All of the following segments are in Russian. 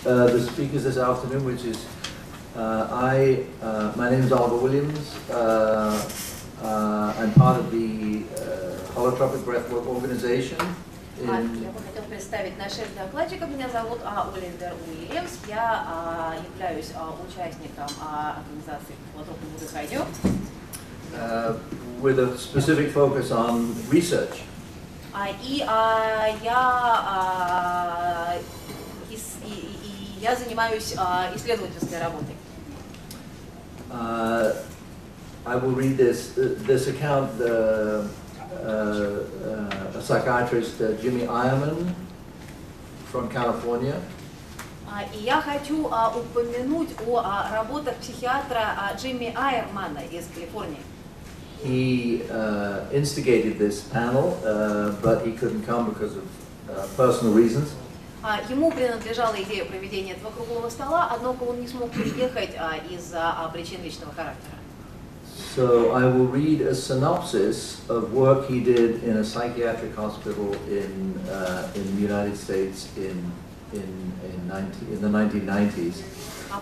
the speakers this afternoon, which is my name is Oliver Williams. I'm part of the HOLOTROPIC BREATHWORK organization. Я бы хотел представить наших докладчиков. Меня зовут Оливер Уильямс. Я являюсь участником организации «Холотропному дыханию». With a specific focus on research. Я занимаюсь исследовательской работой. I will read this account. A psychiatrist, Jimmy Ironman from California. И я хочу упомянуть о работах психиатра Джимми Айермана из Калифорнии. He instigated this panel, but he couldn't come because of personal reasons. Ему принадлежала идея проведения этого круглого стола, однако он не смог приехать из-за причин личного характера. So I will read a synopsis of work he did in a psychiatric hospital in the United States in the 1990s.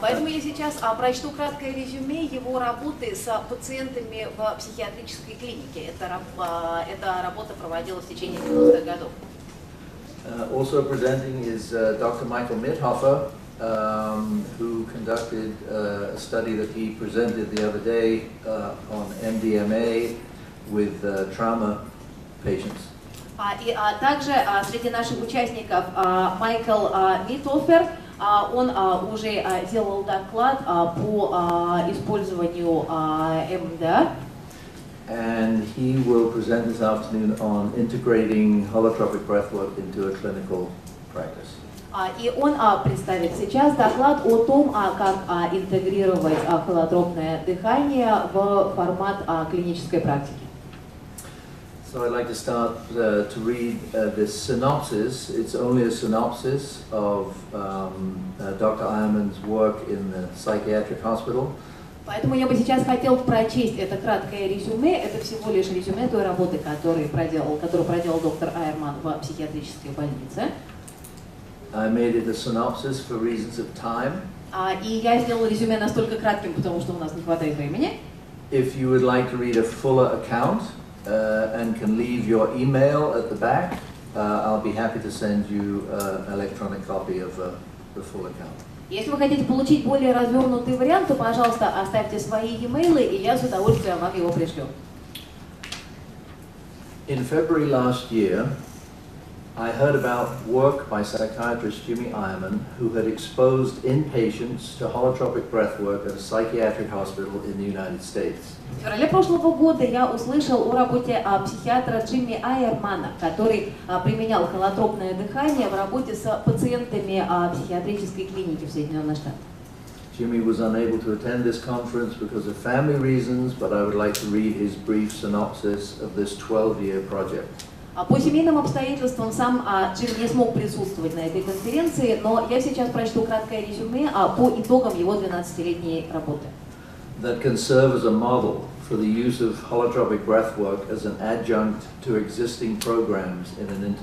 Поэтому я сейчас прочту краткое резюме его работы с пациентами в психиатрической клинике. Эта работа проводилась в течение 90-х годов. Also presenting is Dr. Michael Mithofer, who conducted a study that he presented the other day on MDMA with trauma patients. И также среди наших участников Майкл Митофер, он уже делал доклад по использованию МДА. And he will present this afternoon on integrating holotropic breathwork into a clinical practice. И он представит сейчас доклад о том, как интегрировать холотропное дыхание в формат клинической практики. So I'd like to start to read this synopsis. It's only a synopsis of Dr. Ironman's work in the psychiatric hospital. Поэтому я бы сейчас хотел прочесть это краткое резюме. Это всего лишь резюме той работы, которую проделал доктор Айерман в психиатрической больнице. I made it a synopsis for reasons of time. И я сделал резюме настолько кратким, потому что у нас не хватает времени. If you would like to read a fuller account and can leave your email at the back, I'll be happy to send you an electronic copy of the full account. Если вы хотите получить более развернутый вариант, то, пожалуйста, оставьте свои e-mailы, и я с удовольствием вам его пришлю. In February last year, I heard about work by psychiatrist Jimmy Ironman, who had exposed inpatients to holotropic breathwork at a psychiatric hospital in the United States. В феврале прошлого года я услышал о работе психиатра Джимми Айермана, который применял холотропное дыхание в работе с пациентами психиатрической клиники в Соединенных Штатах. Jimmy was unable to attend this conference because of family reasons, but I would like to read his brief synopsis of this 12-year project. По семейным обстоятельствам сам Джим не смог присутствовать на этой конференции, но я сейчас прочту краткое резюме по итогам его 12-летней работы. That can serve as a model for the use of holotropic breathwork as an adjunct to existing programs in an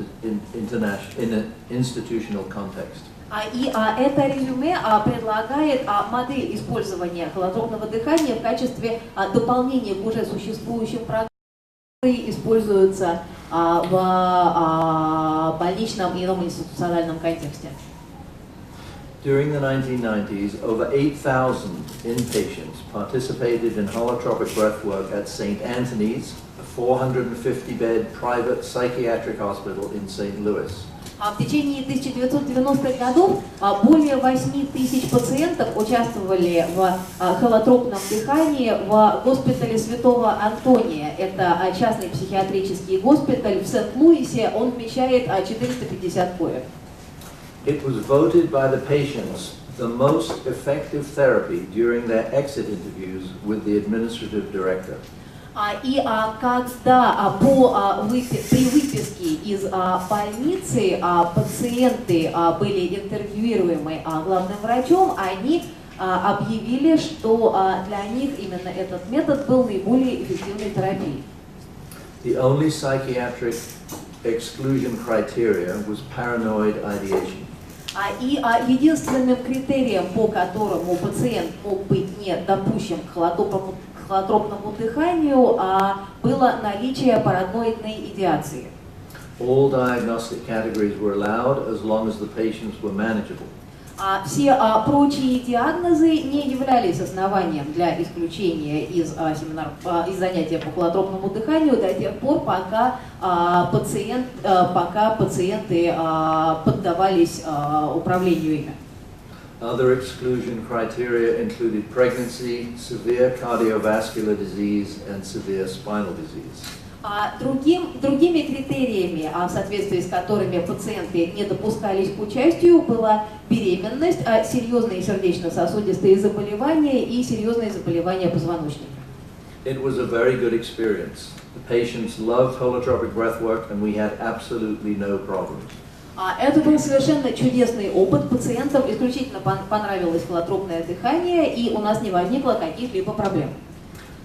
institutional context. И это резюме предлагает модель использования холотропного дыхания в качестве дополнения к уже существующим программам, которые используются в больничном и ином институциональном контексте. During the 1990s, over 8,000 inpatients participated in holotropic breathwork at St. Anthony's, a 450-bed private psychiatric hospital in St. Louis. В течение 1990-х годов более 8 тысяч пациентов участвовали в холотропном дыхании в госпитале Святого Антония. Это частный психиатрический госпиталь в Сент-Луисе. Он вмещает 450 коек. It was voted by the patients the most effective therapy during their exit interviews with the administrative director. И когда при выписке из больницы пациенты были интервьюируемы главным врачом, они объявили, что для них именно этот метод был наиболее эффективной терапией. The only psychiatric exclusion criteria was paranoid ideation. Единственным критерием, по которому пациент мог быть не допущен к холотропному дыханию, было наличие параноидной идеации. All diagnostic categories were allowed as long as the patients were manageable. Все прочие диагнозы не являлись основанием для исключения из занятия по холотропному дыханию до тех пор, пока пациенты поддавались управлению ими. Other exclusion criteria included pregnancy, severe cardiovascular disease, and severe spinal disease. Другими критериями, в соответствии с которыми пациенты не допускались к участию, была беременность, серьезные сердечно-сосудистые заболевания и серьезные заболевания позвоночника. It was a very good experience. The patients loved holotropic breathwork, and we had absolutely no problems. Это был совершенно чудесный опыт. Пациентам исключительно понравилось холотропное дыхание, и у нас не возникло каких-либо проблем.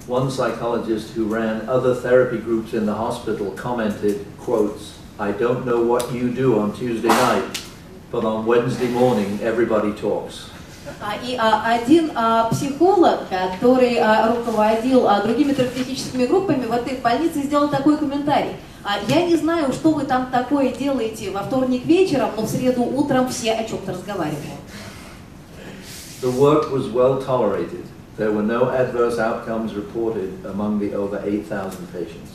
One psychologist who ran other therapy groups in the hospital commented, quotes, "I don't know what you do on Tuesday night, but on Wednesday morning everybody talks." И один психолог, который руководил другими терапевтическими группами в этой больнице, сделал такой комментарий. Я не знаю, что вы там такое делаете во вторник вечером, но в среду утром все о чем-то разговаривают. The work was well tolerated. There were no adverse outcomes reported among the over 8,000 patients.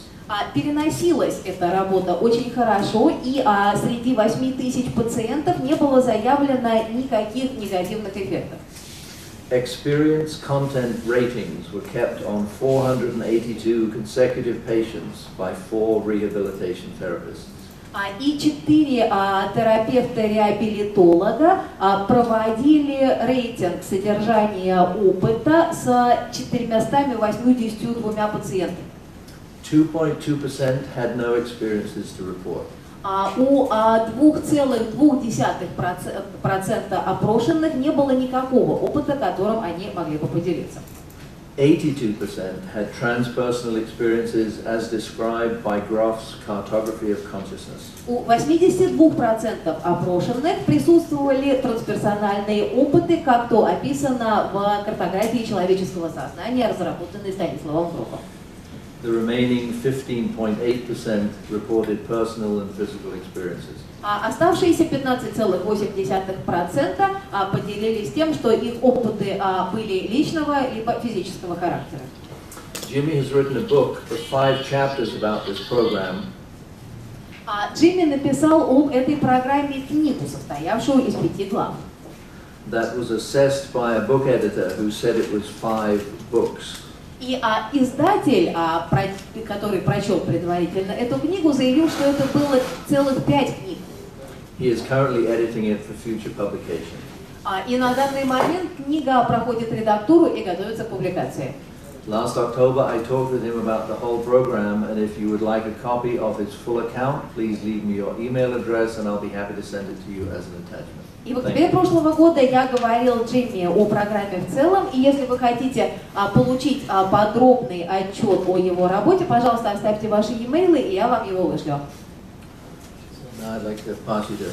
Переносилась эта работа очень хорошо, и среди 8000 пациентов не было заявлено никаких негативных эффектов. Experience content ratings were kept on 482 consecutive patients by 4 rehabilitation therapists. И 4 терапевта-реабилитолога проводили рейтинг содержания опыта с 482 пациентами. 2.2% had no experiences to report. У 2,2% опрошенных не было никакого опыта, которым они могли бы поделиться. 82% had transpersonal experiences as described by Groff's cartography of consciousness. У 82% опрошенных присутствовали трансперсональные опыты, как то описано в картографии человеческого сознания, разработанной Станиславом Грофом. The remaining 15.8% reported personal and physical experiences. Оставшиеся 15,8% поделились тем, что их опыты были личного либо физического характера. Jimmy has written a book of 5 chapters about this program. Джимми написал об этой программе книгу, состоявшую из 5 глав. That was assessed by a book editor who said it was 5 books. И издатель, который прочел предварительно эту книгу, заявил, что это было целых 5 книг. He is currently editing it for future publication. И на данный момент книга проходит редактуру и готовится к публикации. Last October, I talked with him about the whole program, and if you would like a copy of his full account, please leave me your email address, and I'll be happy to send it to you as an attachment. И в октябре прошлого года я говорил Джимми о программе в целом, и если вы хотите получить подробный отчет о его работе, пожалуйста, оставьте ваши e-mail, и я вам его вышлю. Now I'd like to pass you to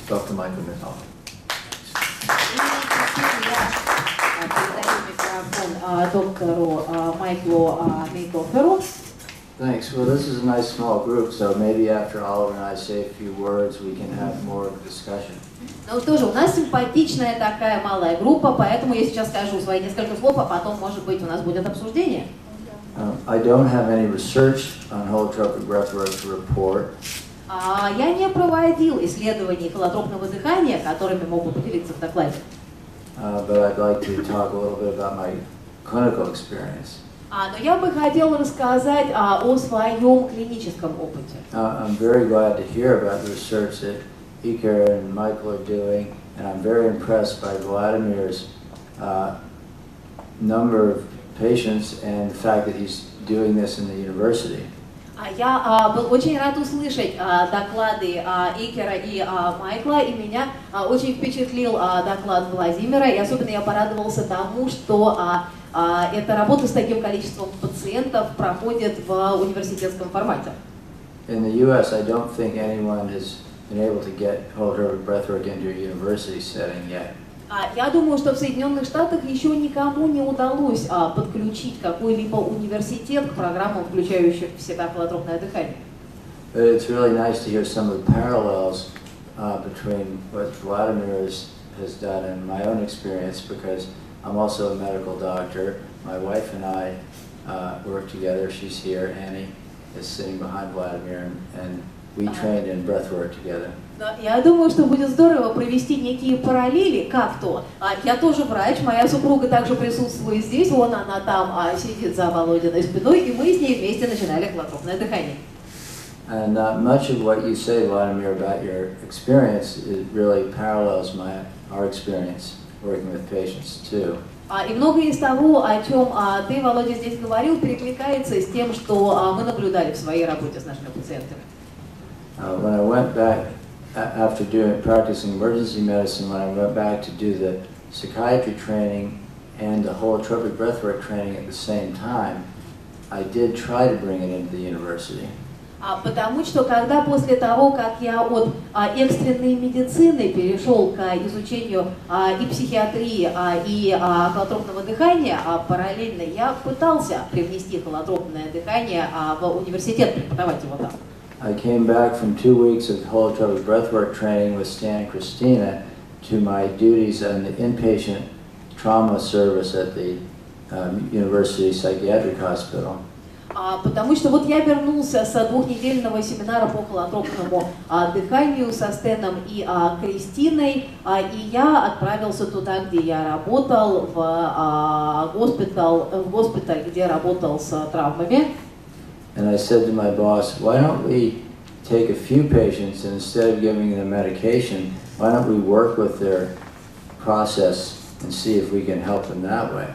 Dr. Michael Mithoff. Доктору Майклу Митоферу. Thanks. Well, this is a nice small group, so maybe after Oliver and I say a few words, we can have more discussion. Ну тоже, у нас симпатичная такая малая группа, поэтому я сейчас скажу свои несколько слов, а потом, может быть, у нас будет обсуждение. I don't have any research on holotropic breathwork to report. Я не проводил исследований холотропного дыхания, которыми могу поделиться в докладе. But I'd like to talk a little bit about my clinical experience. Но я бы хотела рассказать о своем клиническом опыте. I'm very glad to hear about the research that Iker and Michael are doing, and I'm very impressed by Vladimir's number of patients and the fact that he's doing this in the university. Я был очень рад услышать доклады Икера и Майкла, и меня очень впечатлил доклад Владимира, и особенно я порадовался тому, что эта работа с таким количеством пациентов проходит в университетском формате. In the U.S., I don't think anyone has been able to get holotropic breathwork into a university setting yet. Я думаю, что в Соединенных Штатах еще никому не удалось подключить какой-либо университет к программам, включающим в себя холотропное дыхание. But it's really nice to hear some of the parallels between what Vladimir has done and my own experience, because I'm also a medical doctor. My wife and I work together. She's here. Annie is sitting behind Vladimir, and we trained in breathwork together. Я думаю, что будет здорово провести некие параллели, как то. Я тоже врач, моя супруга также присутствует здесь, вон она там сидит за Володиной спиной, и мы с ней вместе начинали холотропное дыхание. And much of what you say, Vladimir, about your experience, it really parallels our experience working with patients too. И многое из того, о чем ты, Володя, здесь говорил, перекликается с тем, что мы наблюдали в своей работе с нашими пациентами. When I went back after practicing emergency medicine, when I went back to do the psychiatry training and the holotropic breathwork training at the same time, I did try to bring it into the university. Потому что когда после того, как я от экстренной медицины перешел к изучению и психиатрии, и холотропного дыхания, параллельно я пытался привнести холотропное дыхание в университет, преподавать его там. I came back from 2 weeks of holotropic breathwork training with Stan and Christina to my duties on the inpatient trauma service at the University Psychiatric Hospital. Потому что вот я вернулся с двухнедельного семинара по холотропному дыханию со Стэном и Кристиной, и я отправился туда, где я работал, в госпиталь, где работал с травмами. And I said to my boss, why don't we take a few patients and instead of giving them medication, why don't we work with their process and see if we can help them that way?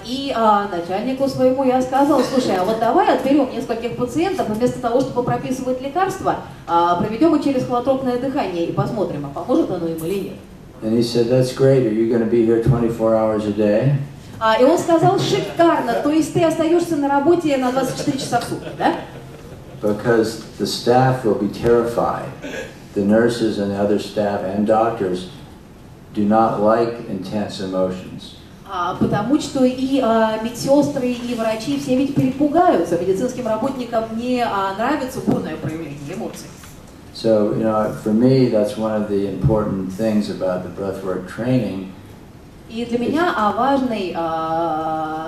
И начальнику своему я сказал, слушай, а вот давай отберем нескольких пациентов, вместо того, чтобы прописывать лекарства, проведем их через холотропное дыхание и посмотрим, а поможет оно им или нет. And he said, that's great, are you going to be here 24 hours a day? И он сказал, шикарно, то есть ты остаешься на работе на 24 часа в сутки, да? Because the staff will be terrified. The nurses and the other staff and doctors do not like intense emotions. Потому что и медсестры, и врачи все ведь перепугаются. Медицинским работникам не нравится бурное проявление эмоций. So, for me, that's one of the important things about the breathwork training. И для меня важной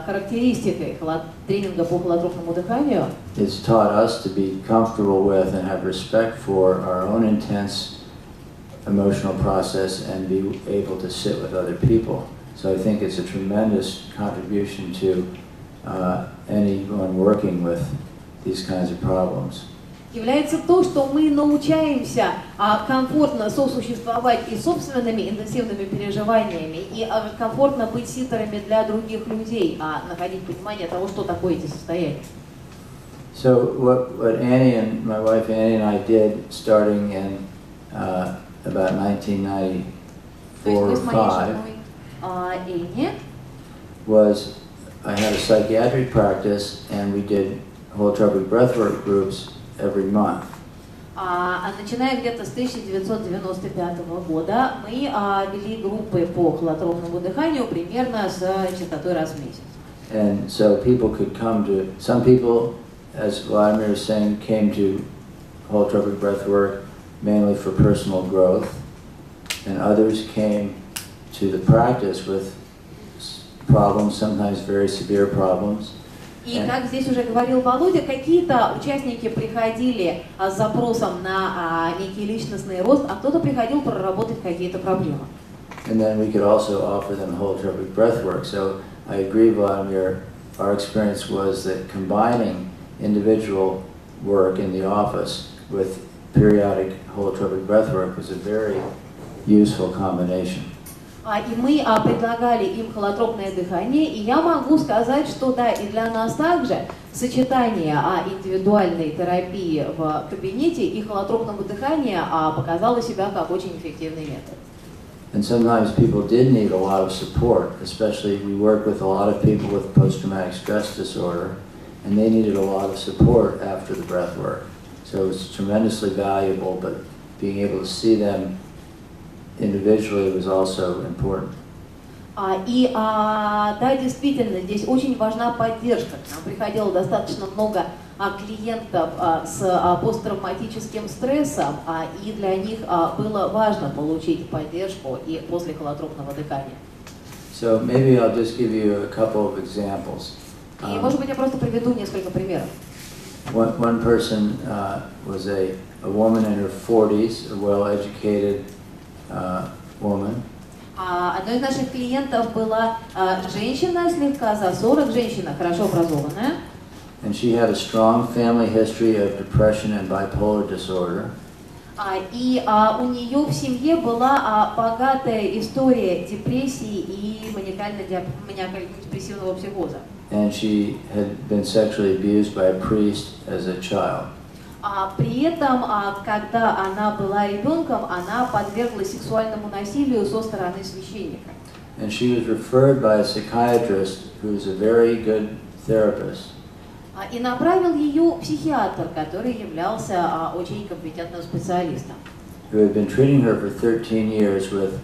характеристикой тренинга по холотропному дыханию It's taught us to be comfortable with and have respect for our own intense emotional process and be able to sit with other people. So I think it's a tremendous contribution to anyone working with these kinds of problems. является то, что мы научаемся комфортно сосуществовать и с собственными интенсивными переживаниями, и комфортно быть ситерами для других людей, находить понимание того, что такое эти состояния. So what Annie and my wife Annie and I did starting in about 1994 or 5 was I had a psychiatric practice and we did holotropic breathwork groups every month. Начиная где-то с 1995 года мы вели группы по холотропному дыханию примерно с частотой раз в месяц. And so people could come to, some people, as Vladimir was saying, came to holotropic breathwork mainly for personal growth, and others came to the practice with problems, sometimes very severe problems. И, как здесь уже говорил Володя, какие-то участники приходили с запросом на некий личностный рост, а кто-то приходил проработать какие-то проблемы. And then we could also offer them holotropic breathwork. So I agree, Vladimir, our experience was that combining individual work in the office with periodic holotropic breathwork was a very useful combination. И мы предлагали им холотропное дыхание, и я могу сказать, что да, и для нас также сочетание индивидуальной терапии в кабинете и холотропного дыхания показало себя как очень эффективный метод. And sometimes people did need a lot of support, especially we work with a lot of people with post-traumatic stress disorder, and they needed a lot of support after the breath work. So it was tremendously valuable, but being able to see them individually was also important. Да, действительно, здесь очень важна поддержка. К нам приходило достаточно много клиентов с посттравматическим стрессом, и для них было важно получить поддержку и после холотропного дыхания. So maybe I'll just give you a couple of examples. И, может быть, я просто приведу несколько примеров. One person was a woman in her 40s, a well-educated woman. Одной из наших клиентов была женщина слегка за 40, женщина хорошо образованная. And she had a strong family history of depression and bipolar disorder. И у нее в семье была богатая история депрессии и маниакально-депрессивного психоза. And she had been sexually abused by a priest as a child. При этом, когда она была ребенком, она подверглась сексуальному насилию со стороны священника. And she was referred by a psychiatrist who's a very good therapist. И направил ее психиатр, который являлся очень компетентным специалистом. Who had been treating her for 13 years with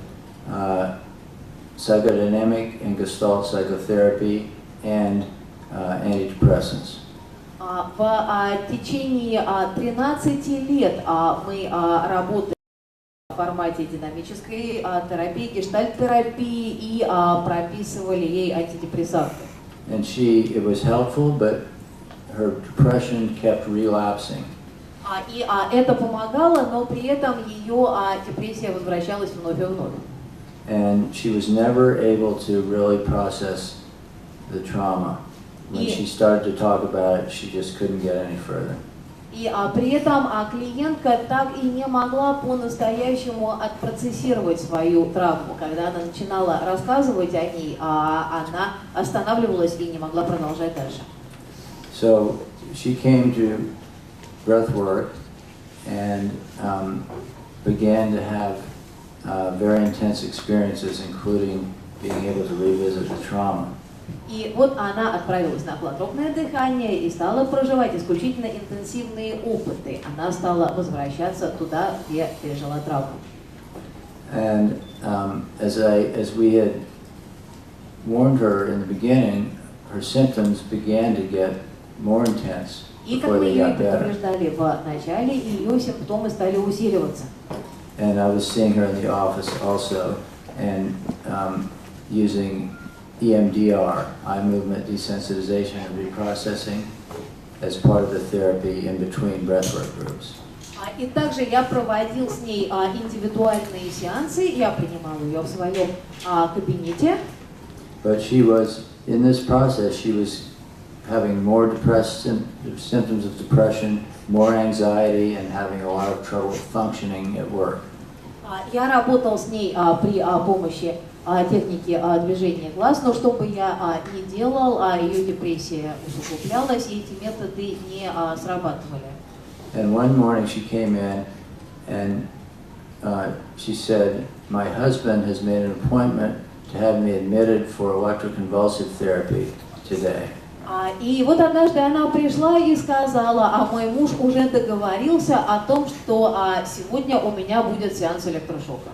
psychodynamic and gestalt psychotherapy and antidepressants. В течение 13 лет мы работали в формате динамической терапии, гештальт-терапии и прописывали ей антидепрессанты. And it was helpful, but her depression kept relapsing. И это помогало, но при этом ее депрессия возвращалась вновь и вновь. And she was never able to really process the trauma. When she started to talk about it, she just couldn't get any further. И при этом клиентка так и не могла по-настоящему отпроцессировать свою травму. Когда она начинала рассказывать о ней, она останавливалась и не могла продолжать дальше. So she came to BREATHWORK and began to have very intense experiences, including being able to revisit the trauma. И вот она отправилась на холотропное дыхание и стала проживать исключительно интенсивные опыты. Она стала возвращаться туда, где пережила травму. And as we had warned her in the beginning, her symptoms began to get more intense И как before мы they ее got better. предупреждали в начале, ее симптомы стали усиливаться. And I was seeing her in the office also, and using EMDR, eye movement desensitization and reprocessing, as part of the therapy in between breathwork groups. И также я проводил с ней индивидуальные сеансы, я принимал ее в своем кабинете. But she was, in this process, she was having more depressed symptoms of depression, more anxiety, and having a lot of trouble functioning at work. Я работал с ней при помощи техники движения глаз, но что бы я ни делал, ее депрессия усугублялась, и эти методы не срабатывали. And one morning she came in and she said, "My husband has made an appointment to have me admitted for electroconvulsive therapy today." И вот однажды она пришла и сказала, мой муж уже договорился о том, что сегодня у меня будет сеанс электрошока.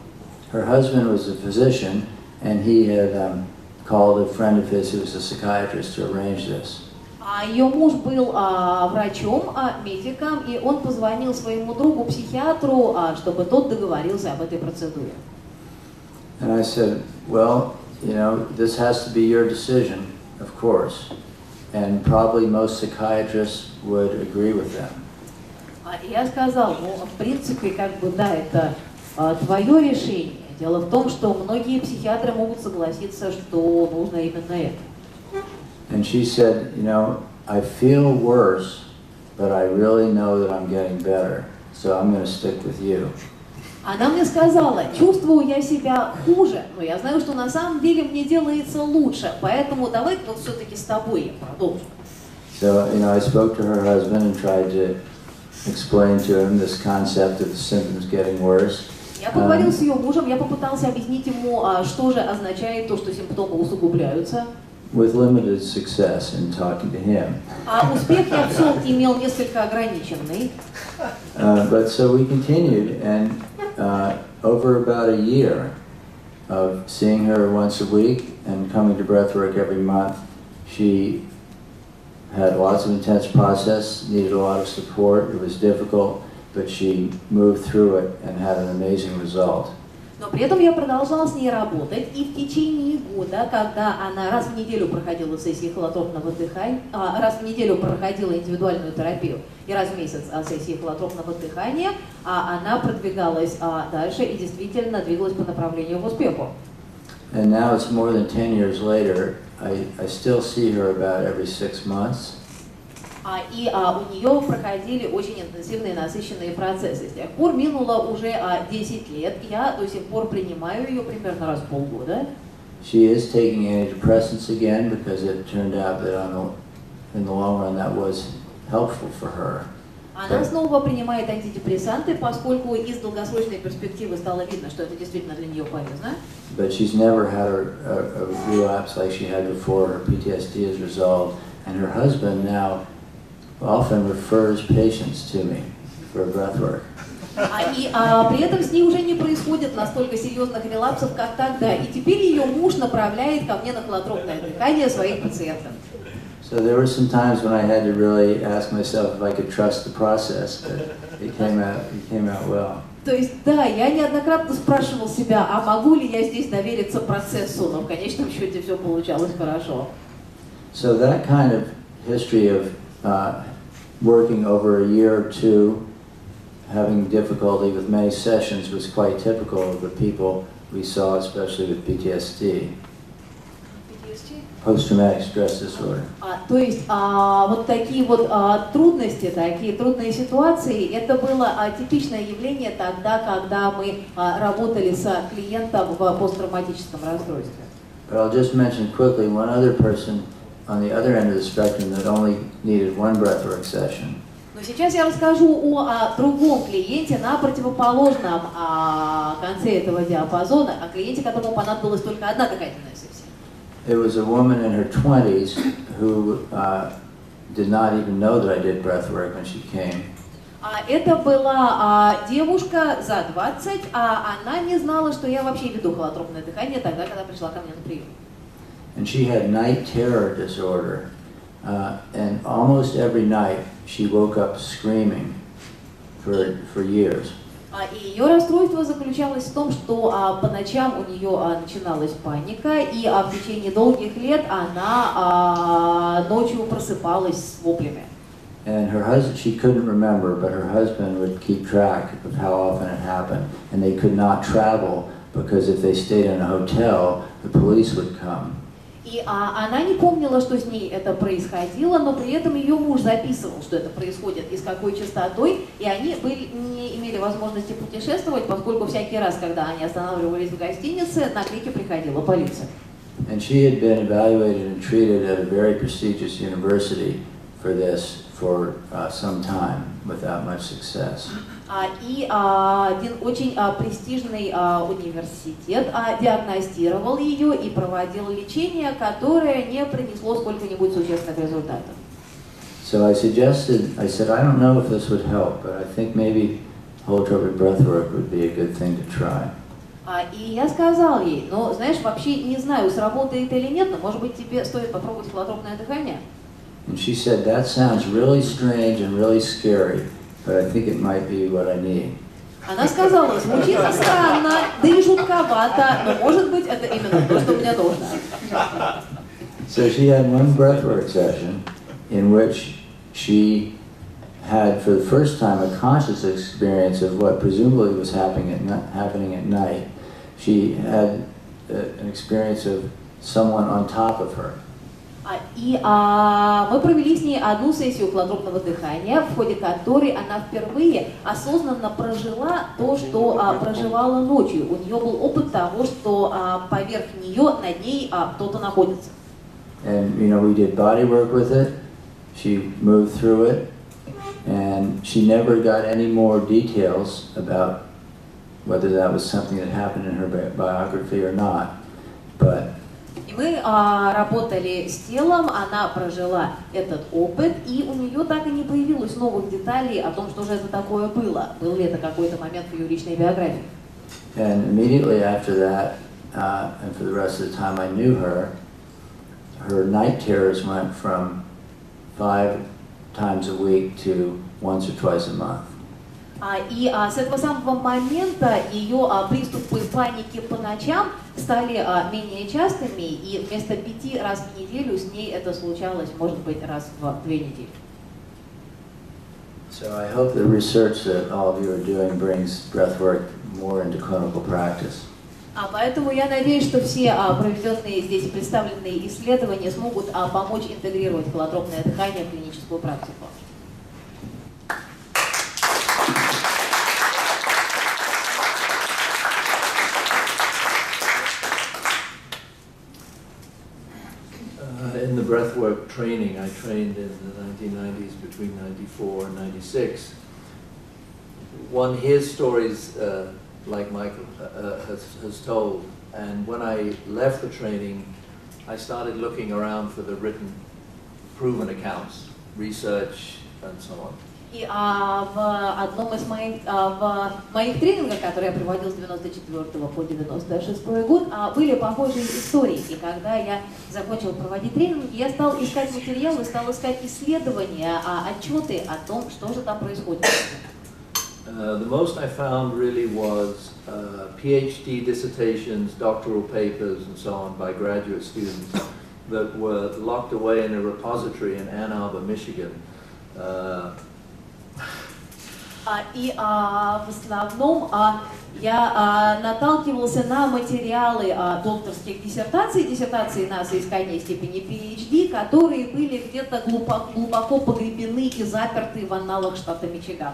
Her husband was a physician, and he had called a friend of his who was a psychiatrist to arrange this. Ее муж был врачом, медиком, и он позвонил своему другу, психиатру, чтобы тот договорился об этой процедуре. And I said, well, you know, this has to be your decision, of course, and probably most psychiatrists would agree with them. Я сказал, в принципе, да, это твое решение. Дело в том, что многие психиатры могут согласиться, что нужно именно это. And she said, you know, I feel worse, but I really know that I'm getting better, so I'm going to stick with you. Она мне сказала, чувствую я себя хуже, но я знаю, что на самом деле мне делается лучше, поэтому давай вот все-таки с тобой я продолжу. So, you know, I spoke to her husband and tried to explain to him this concept of the symptoms getting worse. Я поговорил с ее мужем, я попытался объяснить ему, что же означает то, что симптомы усугубляются. with limited success in talking to him. А успех я все-таки имел несколько ограниченный. But so we continued, and over about a year of seeing her once a week and coming to breathwork every month, she had lots of intense process, needed a lot of support. It was difficult, but she moved through it and had an amazing result. Но при этом я продолжала с ней работать, и в течение года, когда она раз в неделю проходила сессии холотропного дыхания, раз в неделю проходила индивидуальную терапию, и раз в месяц сессии холотропного дыхания, она продвигалась дальше и действительно двигалась по направлению к успеху. And now it's more than 10 years later. I still see her about every 6 months. И у нее проходили очень интенсивные, насыщенные процессы. С тех пор минуло уже 10 лет. Я до сих пор принимаю ее примерно раз в полгода. She is taking antidepressants again because it turned out that in the long run that was helpful for her. Она снова принимает антидепрессанты, поскольку из долгосрочной перспективы стало видно, что это действительно для нее полезно. But she's never had a relapse like she had before. Her PTSD is resolved, and her husband now often refers patients to me for breathwork. При этом с ней уже не происходит настолько серьезных релапсов, как тогда. И теперь ее муж направляет ко мне на холотропное дыхание своих пациентов. So there were some times when I had to really ask myself if I could trust the process, but it came out well. То есть, да, я неоднократно спрашивал себя, а могу ли я здесь довериться процессу, но в конечном счете все получалось хорошо. So that kind of history of working over a year or two, having difficulty with many sessions was quite typical of the people we saw, especially with PTSD. Post-traumatic stress disorder. То есть вот такие вот трудности, такие трудные ситуации, это было типичное явление тогда, когда мы работали с клиентом в посттравматическом расстройстве. But I'll just mention quickly one other person on the other end of the spectrum that only needed one breathwork session. Но сейчас я расскажу о другом клиенте на противоположном конце этого диапазона, о клиенте, которому понадобилась только одна дыхательная сессия. It was a woman in her 20s who did not even know that I did breathwork when she came. Это была девушка за 20, она не знала, что я вообще веду холотропное дыхание тогда, когда пришла ко мне на прием. And she had night terror disorder, and almost every night she woke up screaming for years. И ее расстройство заключалось в том, что по ночам у нее начиналась паника, и в течение долгих лет она ночью просыпалась с воплями. And her husband, she couldn't remember, but her husband would keep track of how often it happened, and they could not travel because if they stayed in a hotel, the police would come. И она не помнила, что с ней это происходило, но при этом ее муж записывал, что это происходит и с какой частотой, и они не имели возможности путешествовать, поскольку всякий раз, когда они останавливались в гостинице, на крики приходила полиция. And she had been evaluated and treated at a very prestigious university for this for some time without much success. И один очень престижный университет диагностировал ее и проводил лечение, которое не принесло сколько-нибудь существенных результатов. So I said, I don't know if this would help, but I think maybe holotropic breathwork would be a good thing to try. И я сказал ей, ну, знаешь, вообще не знаю, сработает или нет, но, может быть, тебе стоит попробовать холотропное дыхание. And she said, that sounds really strange and really scary, but I think it might be what I need. Она сказала, звучит странно, да и жутковато, но, может быть, это именно то, что мне нужно. So she had one breathwork session in which she had, for the first time, a conscious experience of what presumably was happening at night. She had an experience of someone on top of her. И мы провели с ней одну сессию холотропного дыхания, в ходе которой она впервые осознанно прожила то, что проживала ночью. У нее был опыт того, что поверх нее, над ней кто-то находится. And we did body work with it. She moved through it, and she never got any more details about whether that was something that happened in her biography or not. But Мы работали с телом, она прожила этот опыт, и у нее так и не появилось новых деталей о том, что же это такое было. Был ли это какой-то момент в ее личной биографии. And immediately after that, and for the rest of the time I knew her, her night terrors went from 5 times a week to once or twice a month. И с этого самого момента ее приступы паники по ночам стали менее частыми, и вместо 5 раз в неделю с ней это случалось, может быть, раз в 2 недели. So I hope the research that all of you are doing brings breathwork more into clinical practice. Поэтому я надеюсь, что все проведенные здесь представленные исследования смогут помочь интегрировать холотропное дыхание в клиническую практику. In the breathwork training, I trained in the 1990s, between 94 and 96. One hears stories like Michael has told, and when I left the training, I started looking around for the written, proven accounts, research, and so on. И в одном из моих тренингах, которые я проводил с 94 по 96 год, были похожие истории. И когда я закончил проводить тренинги, я стал искать материалы, стал искать исследования, отчеты о том, что же там происходит. The most I found really was PhD dissertations, doctoral papers, and so on by graduate students that were locked away in a repository in Ann Arbor, Michigan. И в основном я наталкивался на материалы докторских диссертаций на соискание степени PhD, которые были где-то глубоко погребены и заперты в анналах штата Мичиган.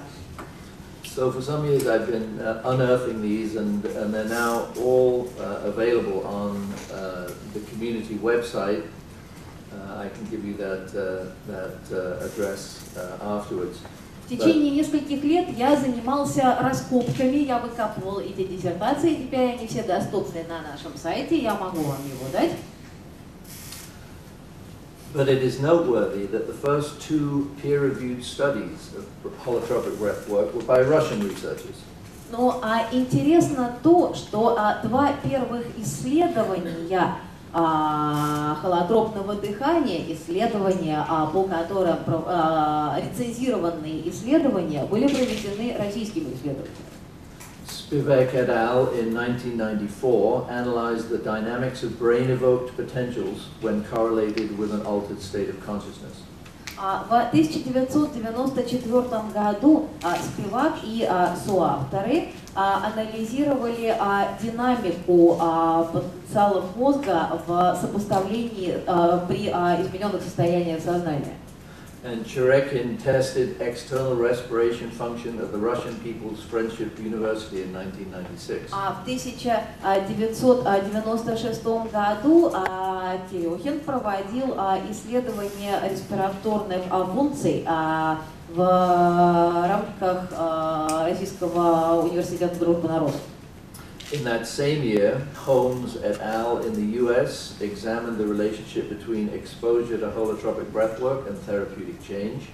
So for some years I've been unearthing these, and they're now all available on the community website. I can give you that address afterwards. В течение нескольких лет я занимался раскопками, я выкапывал эти диссертации, теперь они все доступны на нашем сайте, я могу вам его дать. But it is noteworthy that the first 2 peer-reviewed studies of holotropic breathwork were by Russian researchers. Но интересно то, что 2 первых исследования холотропного дыхания, исследования, по которым рецензированные исследования были проведены российскими исследователями. Spivak et al. In 1994 analyzed the dynamics of brain-evoked potentials when correlated with an altered state of consciousness. В 1994 году Спивак и соавторы анализировали динамику потенциалов мозга в сопоставлении при измененных состояниях сознания. And Cherekin tested external respiration function at the Russian People's Friendship University in 1996. В 1996 году Терехин проводил исследование респираторных функций в рамках Российского университета дружбы народов. In that same year, Holmes et al. In the US examined the relationship between exposure to holotropic breathwork and therapeutic change.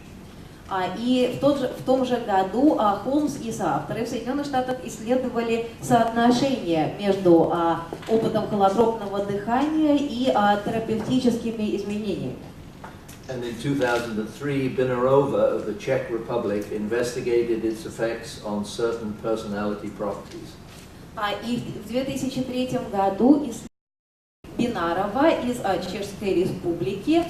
И в том же году Холмс и соавторы в Соединенных Штатах исследовали соотношение между опытом холотропного дыхания и терапевтическими изменениями. And in 2003, Binarova of the Czech Republic investigated its effects on certain personality properties. И в 2003 году Бинарова из Чешской Республики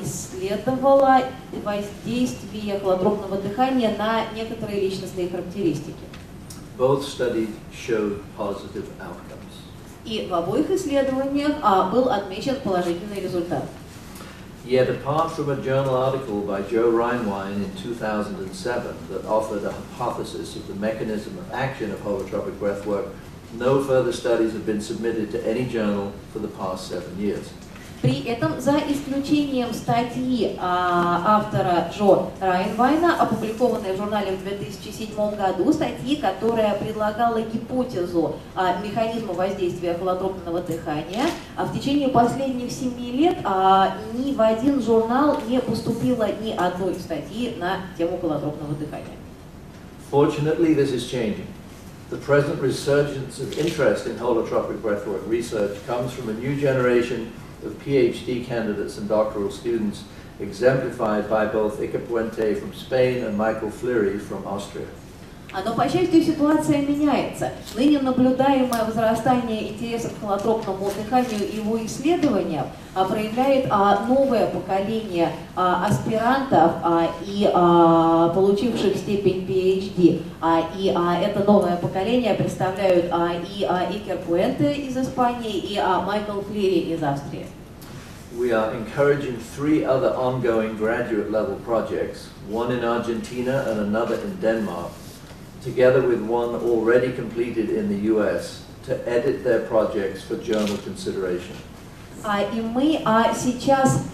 исследовала воздействие холотропного дыхания на некоторые личностные характеристики. Both studies showed positive outcomes. И в обоих исследованиях был отмечен положительный результат. Yet apart from a journal article by Joe Reinwein in 2007 that offered a hypothesis of the mechanism of action of holotropic breathwork, no further studies have been submitted to any journal for the past 7 years. При этом, за исключением статьи автора Джо Райнвайна, опубликованной в журнале в 2007 году, статьи, которая предлагала гипотезу механизма воздействия холотропного дыхания, в течение последних 7 лет ни в один журнал не поступило ни одной статьи на тему холотропного дыхания. Fortunately, this is changing. The present resurgence of interest in holotropic breathwork research comes from a new generation of PhD candidates and doctoral students, exemplified by both Iker Puente from Spain and Michael Fleary from Austria. Но, по счастью, ситуация меняется. Ныне наблюдаемое возрастание интереса к холотропному дыханию и его исследованиям проявляет новое поколение аспирантов и получивших степень PhD. И это новое поколение представляют и Икер Пуэнте из Испании, и Майкл Флири из Австрии. We are encouraging 3 other ongoing graduate-level projects, one in Argentina and another in Denmark, together with one already completed in the US, to edit their projects for journal consideration. И мы сейчас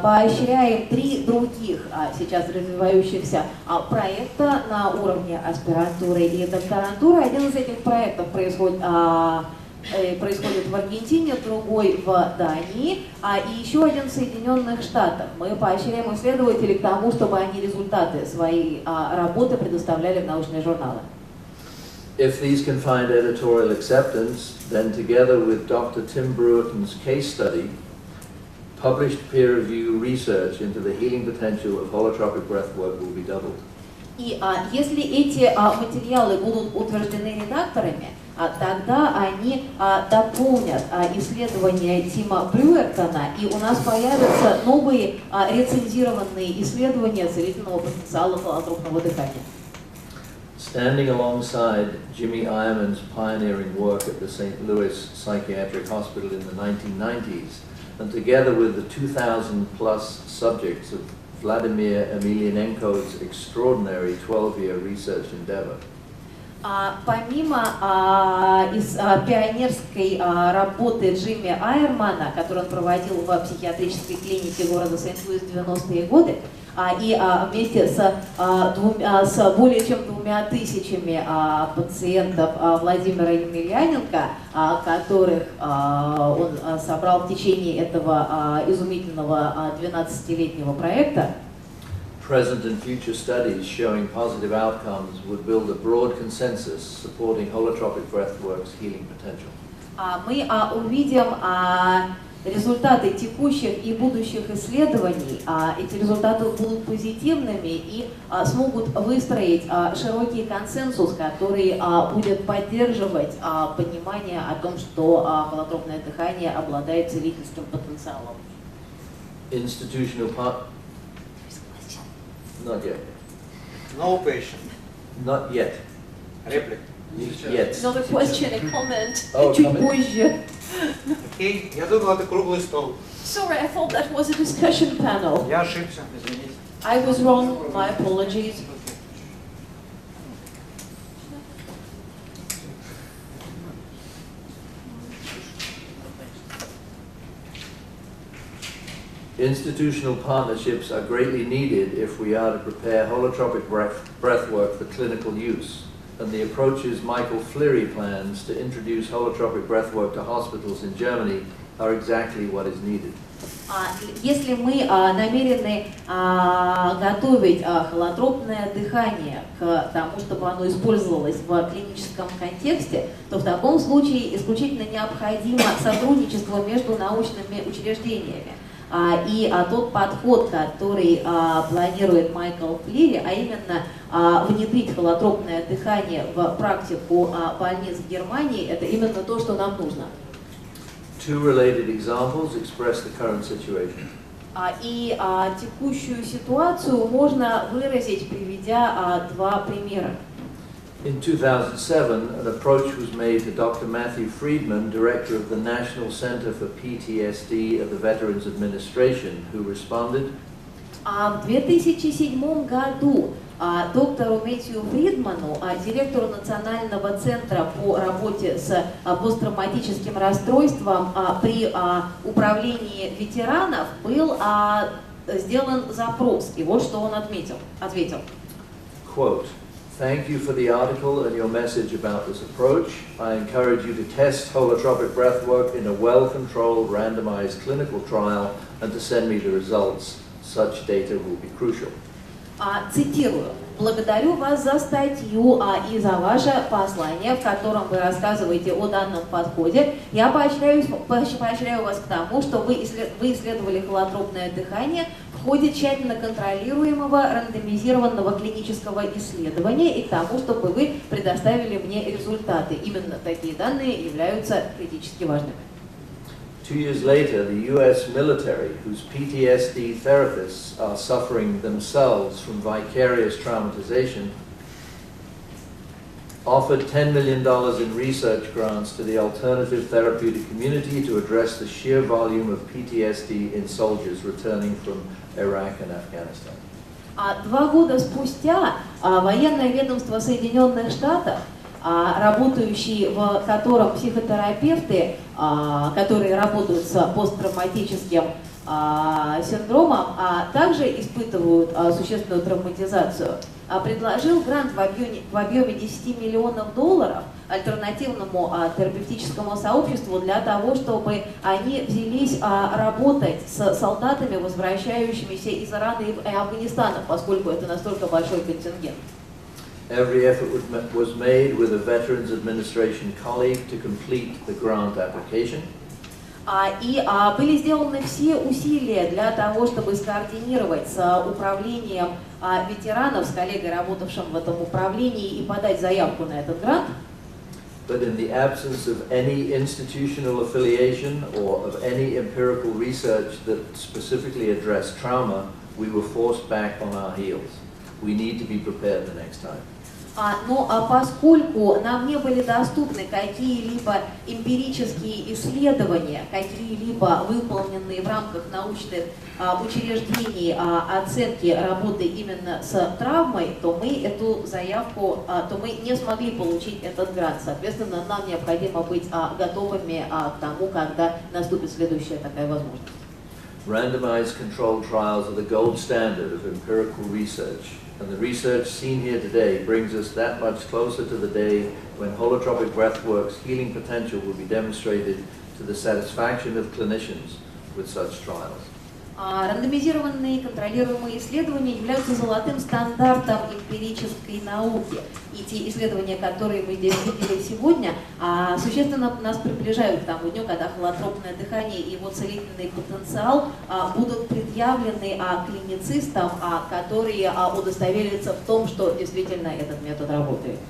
поощряем 3 других сейчас развивающихся проекта на уровне аспирантуры и докторантуры. Один из этих проектов происходит в Аргентине, другой в Дании, и еще один в Соединенных Штатах. Мы поощряем исследователей к тому, чтобы они результаты своей работы предоставляли в научные журналы. If these can find editorial acceptance, then together with Dr. Tim Brewerton's case study, published peer-reviewed research into the healing potential of holotropic breathwork will be doubled. И если эти материалы будут утверждены редакторами, тогда они дополнят исследования Тима Брюертона, и у нас появятся новые рецензированные исследования целительного потенциала холотропного дыхания. Standing alongside Jimmy Ironman's pioneering work at the St. Louis Psychiatric Hospital in the 1990s, and together with the 2,000-plus subjects of Vladimir Emelianenko's extraordinary 12-year research endeavor. Помимо пионерской работы Джимми Айермана, которую он проводил в психиатрической клинике города Сент-Луис в 90-е годы, и вместе с более чем 2000 пациентов Владимира Емельяненко, которых он собрал в течение этого изумительного 12-летнего проекта, Present and future studies showing positive outcomes would build a broad consensus supporting holotropic breathwork's healing potential. Мы увидим результаты текущих и будущих исследований. Эти результаты будут позитивными и смогут выстроить широкий консенсус, который будет поддерживать понимание о том, что холотропное дыхание обладает целительским потенциалом. Institutional Not yet. No patient. Not yet. Реплик. Yet. Not a question, a comment. Oh, Чуть comment. позже. Окей, я думал, это круглый стол. Sorry, I thought that was a discussion panel. Я ошибся, извините. I was wrong. My apologies. Institutional partnerships are greatly needed if we are to prepare holotropic breathwork for clinical use, and the approaches Michael Fleary plans to introduce holotropic breathwork to hospitals in Germany are exactly what is needed. Если мы намерены готовить холотропное дыхание к тому, чтобы оно использовалось в клиническом контексте, то в таком случае исключительно необходимо сотрудничество между научными учреждениями. И тот подход, который планирует Майкл Флири, а именно внедрить холотропное дыхание в практику больниц в Германии, это именно то, что нам нужно. Two related examples express the current situation. И текущую ситуацию можно выразить, приведя 2 примера. In 2007, an approach was made to Dr. Matthew Friedman, director of the National Center for PTSD of the Veterans Administration, who responded. В 2007 году доктору Мэтью Фридману, директору Национального центра по работе с посттравматическим расстройством при управлении ветеранов, был сделан запрос. И вот что он ответил. Quote, "Thank you for the article and your message about this approach. I encourage you to test holotropic breathwork in a well-controlled, randomized clinical trial and to send me the results. Such data will be crucial." Цитирую. «Благодарю вас за статью и за ваше послание, в котором вы рассказываете о данном подходе. Я поощряю вас к тому, что вы исследовали холотропное дыхание в ходе тщательно контролируемого рандомизированного клинического исследования и к тому, чтобы вы предоставили мне результаты. Именно такие данные являются критически важными». 2 years later, the US military, whose PTSD therapists are suffering themselves from vicarious traumatization, offered $10 million in research grants to the alternative therapeutic community to address the sheer volume of PTSD in soldiers returning from Iraq and Afghanistan. 2 года спустя военное ведомство Соединенных Штатов, работающие в котором психотерапевты, которые работают с посттравматическим синдромом, также испытывают существенную травматизацию, предложил грант в объеме $10 миллионов альтернативному терапевтическому сообществу для того, чтобы они взялись работать с солдатами, возвращающимися из Ирана и Афганистана, поскольку это настолько большой контингент. Every effort was made with a Veterans Administration colleague to complete the grant application. И были сделаны все усилия для того, чтобы скоординировать с управлением ветеранов, с коллегой, работавшим в этом управлении, и подать заявку на этот грант. But in the absence of any institutional affiliation or of any empirical research that specifically addressed trauma, we were forced back on our heels. We need to be prepared the next time. Но поскольку нам не были доступны какие-либо эмпирические исследования, какие-либо выполненные в рамках научных учреждений оценки работы именно с травмой, то мы эту заявку, то мы не смогли получить этот грант. Соответственно, нам необходимо быть готовыми к тому, когда наступит следующая такая возможность. Randomized controlled trials are the gold standard of empirical research, and the research seen here today brings us that much closer to the day when holotropic breathwork's healing potential will be demonstrated to the satisfaction of clinicians with such trials. Рандомизированные контролируемые исследования являются золотым стандартом эмпирической науки. И те исследования, которые мы здесь видели сегодня, существенно нас приближают к тому дню, когда холотропное дыхание и его целительный потенциал будут предъявлены клиницистам, которые удостоверятся в том, что действительно этот метод работает.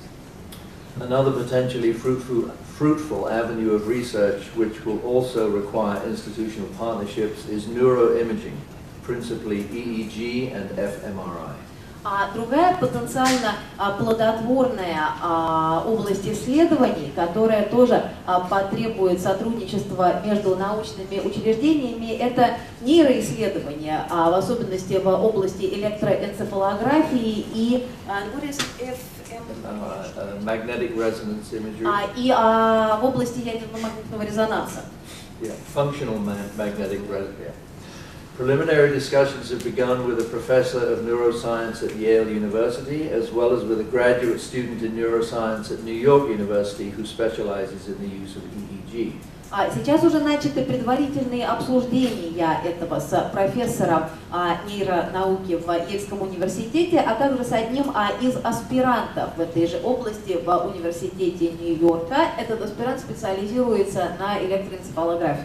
Another potentially fruitful avenue of research, which will also require institutional partnerships, is neuroimaging, principally EEG and fMRI. Другая потенциально плодотворная область исследований, которая тоже потребует сотрудничества между научными учреждениями, это нейроисследования, в особенности в области электроэнцефалографии и magnetic resonance imagery. И в области ядерно-магнитного резонанса. Yeah, functional magnetic resonance. Yeah. Preliminary discussions have begun with a professor of neuroscience at Yale University, as well as with a graduate student in neuroscience at New York University who specializes in the use of EEG. Сейчас уже начаты предварительные обсуждения этого с профессором нейронауки в Ельском университете, а также с одним из аспирантов в этой же области в университете Нью-Йорка. Этот аспирант специализируется на электроэнцефалографии.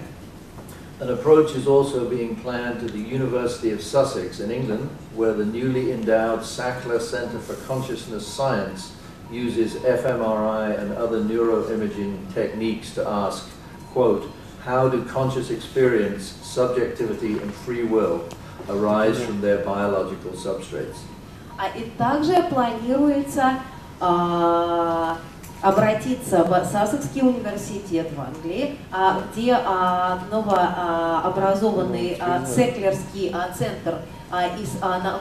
An approach is also being planned at the University of Sussex in England, where the newly endowed Sackler Centre for Consciousness Science uses fMRI and other neuroimaging techniques to ask, quote, how do conscious experience, subjectivity and free will arise from their biological substrates? И также планируется обратиться в Сассекский университет в Англии, где новообразованный Цеклерский центр из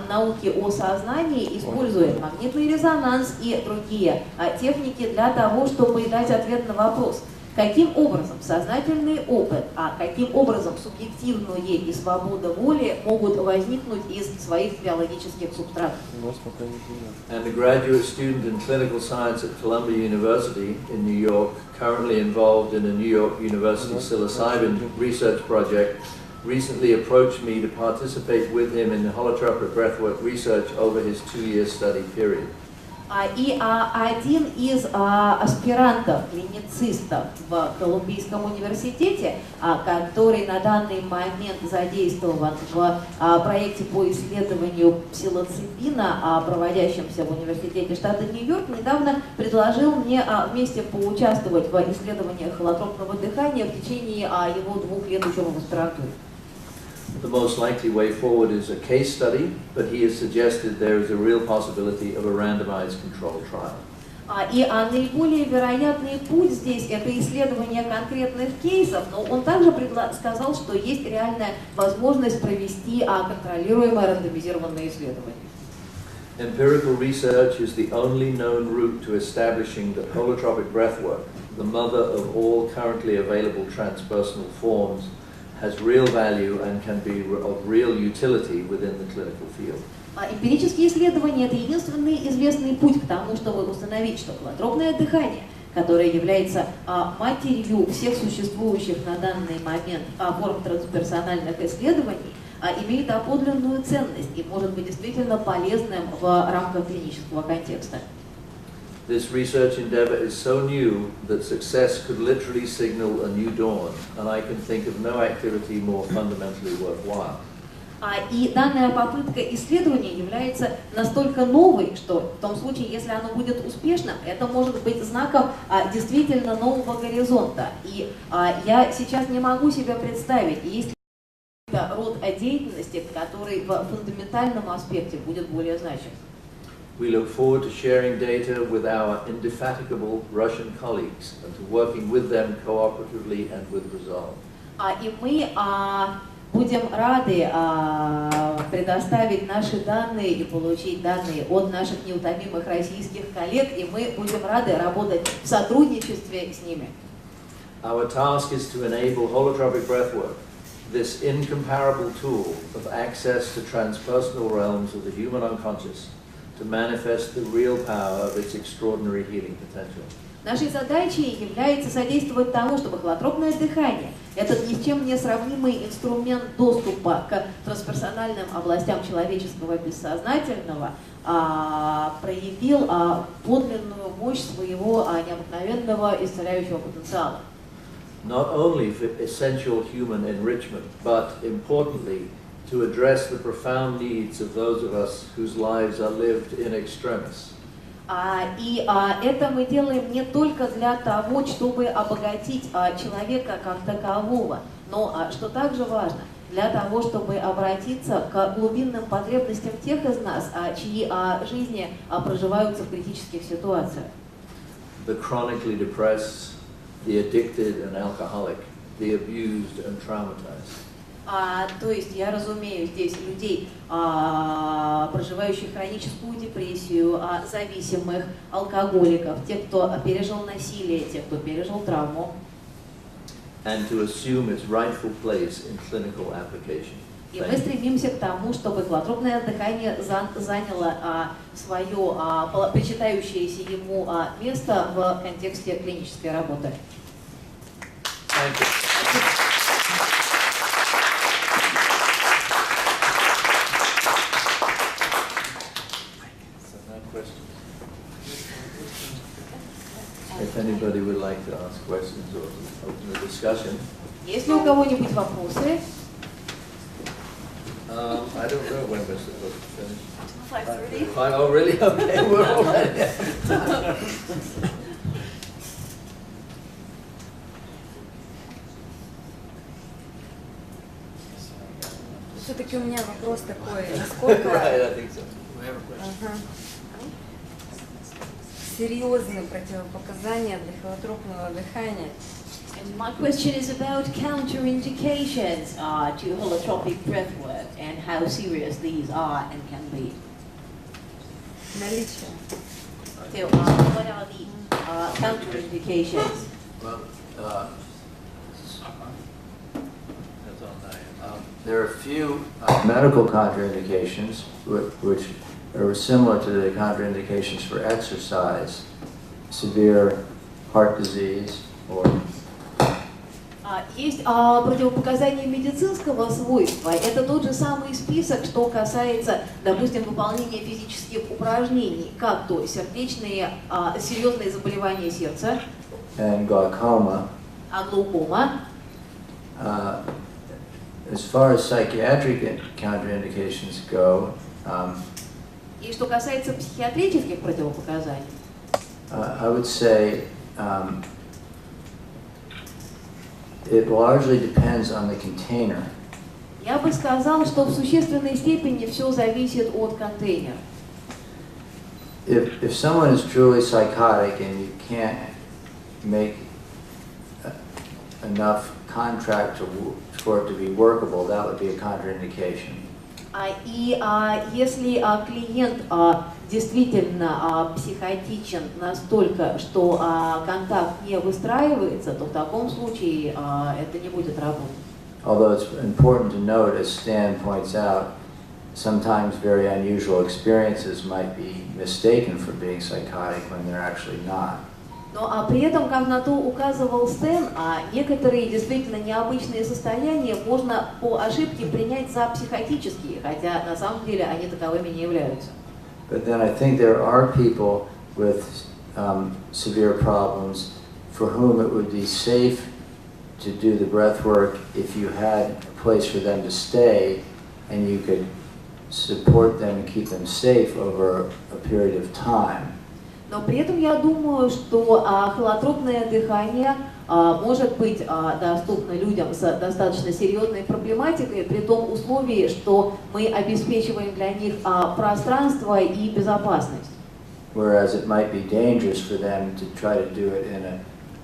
науки о сознании использует магнитный резонанс и другие техники для того, чтобы дать ответ на вопрос, каким образом сознательный опыт, каким образом субъективное и свобода воли могут возникнуть из своих биологических субстратов. And a graduate student in clinical science at Columbia University in New York, currently involved in a New York University psilocybin research project, recently approached me to participate with him in the holotropic breathwork research over his 2-year study period. И один из аспирантов, клиницистов в Колумбийском университете, который на данный момент задействован в проекте по исследованию псилоцибина, проводящемся в университете штата Нью-Йорк, недавно предложил мне вместе поучаствовать в исследованиях холотропного дыхания в течение его 2 лет учебы в аспирантуре. The most likely way forward is a case study, but he has suggested there is a real possibility of a randomized controlled trial. И наиболее вероятный путь здесь – это исследование конкретных кейсов, но он также сказал, что есть реальная возможность провести контролируемое рандомизированное исследование. Empirical research is the only known route to establishing that holotropic breathwork, the mother of all currently available transpersonal forms, has real value and can be of real utility within the clinical field. Эмпирические исследования – это единственный известный путь к тому, чтобы установить, что холотропное дыхание, которое является матерью всех существующих на данный момент форм трансперсональных исследований, имеет подлинную ценность и может быть действительно полезным в рамках клинического контекста. This research endeavor is so new that success could literally signal a new dawn, and I can think of no activity more fundamentally worthwhile. И данная попытка исследования является настолько новой, что в том случае, если оно будет успешным, это может быть знаком действительно нового горизонта. И я сейчас не могу себе представить, есть ли какой-то род деятельности, который в фундаментальном аспекте будет более значим. We look forward to sharing data with our indefatigable Russian colleagues and to working with them cooperatively and with resolve. И мы будем рады предоставить наши данные и получить данные от наших неутомимых российских коллег, и мы будем рады работать в сотрудничестве с ними. Our task is to enable holotropic breathwork, this incomparable tool of access to transpersonal realms of the human unconscious, to manifest the real power of its extraordinary healing potential. Нашей задачей является содействовать тому, чтобы холотропное дыхание, этот ни с чем не сравнимый инструмент доступа к трансперсональным областям человеческого бессознательного, проявил подлинную мощь своего необыкновенного исцеляющего потенциала. Not only for essential human enrichment, but importantly, to address the profound needs of those of us whose lives are lived in extremis. И это мы делаем не только для того, чтобы обогатить человека как такового, но, что также важно, для того, чтобы обратиться к глубинным потребностям тех из нас, чьи жизни проживаются в критических ситуациях. The chronically depressed, the addicted and alcoholic, the abused and traumatized. То есть я разумею здесь людей, проживающих хроническую депрессию, зависимых, алкоголиков, тех, кто пережил насилие, тех, кто пережил травму. And to assume its rightful place in clinical application. И мы стремимся к тому, чтобы холотропное дыхание заняло свое причитающееся ему место в контексте клинической работы. Thank you. If anybody would like to ask questions or open the discussion. Есть ли у кого-нибудь вопросы? I don't know when we're supposed to finish. 5:30. Oh, really? Okay, we're all ready. Все-таки у меня вопрос такой, насколько Right, I think so. ага. серьезные противопоказания для холотропного дыхания? And my question is about counterindications to holotropic breathwork and how serious these are and can be. Наличие. So, what are the counterindications? Well, there are a few medical contraindications which are similar to the contraindications for exercise, severe heart disease or Есть противопоказания медицинского свойства. Это тот же самый список, что касается, допустим, выполнения физических упражнений, как то сердечные, серьезные заболевания сердца, and glaucoma. глаукома. As far as psychiatric contraindications go, И что касается психиатрических противопоказаний, I would say it largely depends on the container. я бы сказал, что в существенной степени все зависит от контейнера. If someone is truly psychotic and you can't make enough contract for it to be workable, that would be a contraindication. И если клиент действительно психотичен настолько, что контакт не выстраивается, то в таком случае это не будет работать. Although it's important to note, as Stan points out, sometimes very unusual experiences might be mistaken for being psychotic when they're actually not. Но при этом, как на то указывал Стэн, некоторые действительно необычные состояния можно по ошибке принять за психотические, хотя на самом деле они таковыми не являются. But then I think there are people with severe problems for whom it would be safe to do the breath work if you had a place for them to stay and you could support them and keep them safe over a period of time. Но при этом я думаю, что холотропное дыхание может быть доступно людям с достаточно серьезной проблематикой, при том условии, что мы обеспечиваем для них пространство и безопасность. Whereas it might be dangerous for them to try to do it in a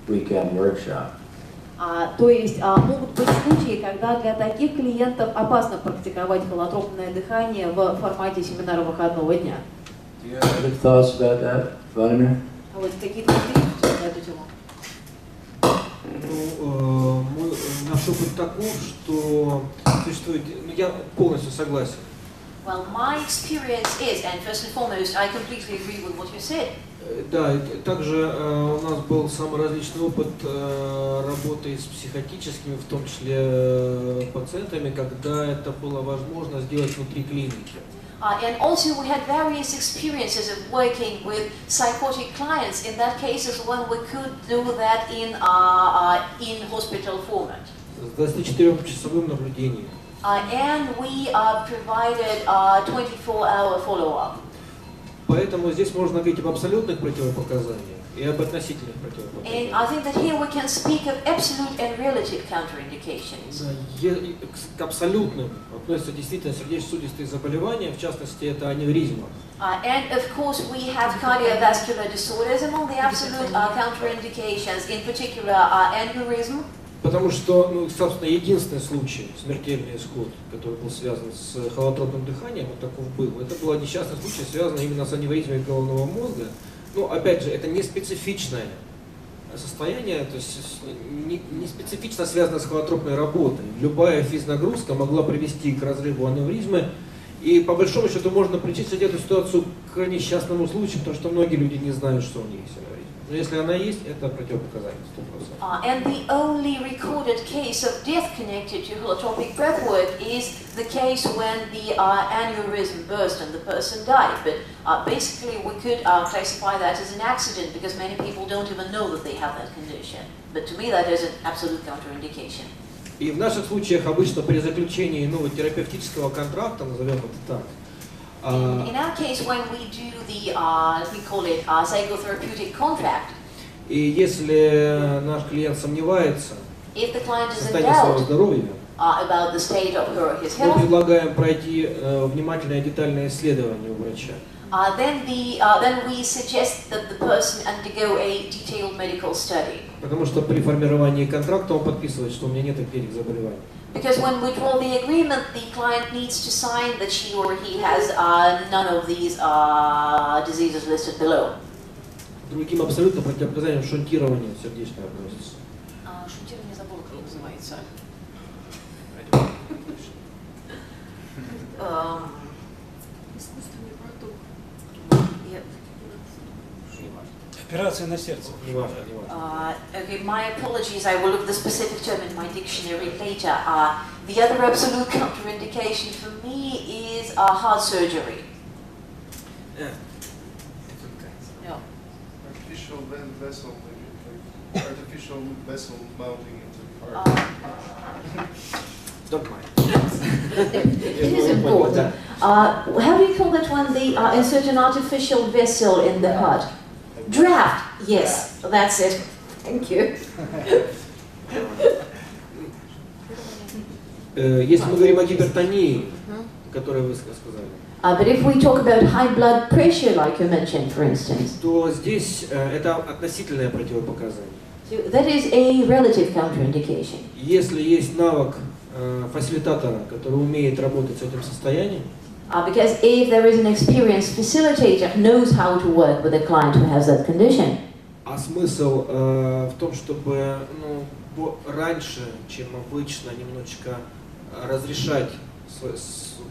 weekend workshop. То есть могут быть случаи, когда для таких клиентов опасно практиковать холотропное дыхание в формате семинара выходного дня. Do you have other thoughts about that, Vladimir? Вот какие-то мысли на эту тему? Наш опыт таков, что существует, я полностью согласен. Well, my experience is, and first and foremost, I completely agree with what you said. Да, также у нас был самый различный опыт работы с психотическими, в том числе пациентами, когда это было возможно сделать внутри клиники. And also we had various experiences of working with psychotic clients. In that cases when we could do that in hospital format. С 24-часовым наблюдением. And we provided 24-hour follow-up. Поэтому здесь можно говорить об абсолютных противопоказаниях и об относительных And противопоказаниях. I think that here we can speak of absolute and relative counterindications. К абсолютным относятся действительно сердечно-суждистые заболевания, в частности, это аневризма. And of course we have cardiovascular disorders among the absolute counterindications, in particular aneurysm. Потому что, собственно, единственный случай, смертельный исход, который был связан с холотропным дыханием, вот таков был, это был несчастный случай, связанный именно с аневризмой головного мозга. Но, опять же, это не специфичное состояние, то есть не специфично связано с холотропной работой. Любая физнагрузка могла привести к разрыву аневризмы, и по большому счету можно причислить эту ситуацию к несчастному случаю, потому что многие люди не знают, что у них есть аневризма. Но если она есть, это противопоказание 100%. And the only recorded case of death connected to holotropic breathwork is the case when the aneurysm burst and the person died. But basically we could classify that as an accident because many people don't even know that they have that condition. But to me that is an absolute counterindication. И в наших случаях обычно при заключении нового терапевтического контракта, назовем это так, In our case, when we do the, we call it psychotherapeutic contract, и если наш клиент сомневается if the client в is in состоянии своего doubt здоровья, about the state of his мы health, предлагаем пройти внимательное детальное исследование у врача. then we suggest that the person undergo a detailed medical study. Потому что при формировании контракта он подписывает, что у меня нет этих заболеваний. Because when we draw the agreement, the client needs to sign that she or he has none of these diseases listed below. Другим абсолютно противопоказаниям шунтирования сердечного относится. Шунтирование забыла, как называется. Искусственный проток. Операция на сердце. Не важно, не важно. Okay, my apologies, I will look the specific term in my dictionary later. The other absolute contraindication for me is heart surgery. Yeah. Artificial vessel, maybe, like artificial vessel mounting into the heart. Don't mind. It is important. How do you call that when they insert an artificial vessel in the heart? Draft. Yes, that's it. Thank you. Если мы говорим о гипертонии, которую вы сказали, But if we talk about high blood pressure, like you mentioned, for instance, то здесь это относительное противопоказание. so that is a relative contraindication. Если есть навык фасилитатора, который умеет работать с этим состоянием, Because if there is an experienced facilitator who knows how to work with a client who has that condition, а смысл в том, чтобы раньше, чем обычно, немножечко разрешать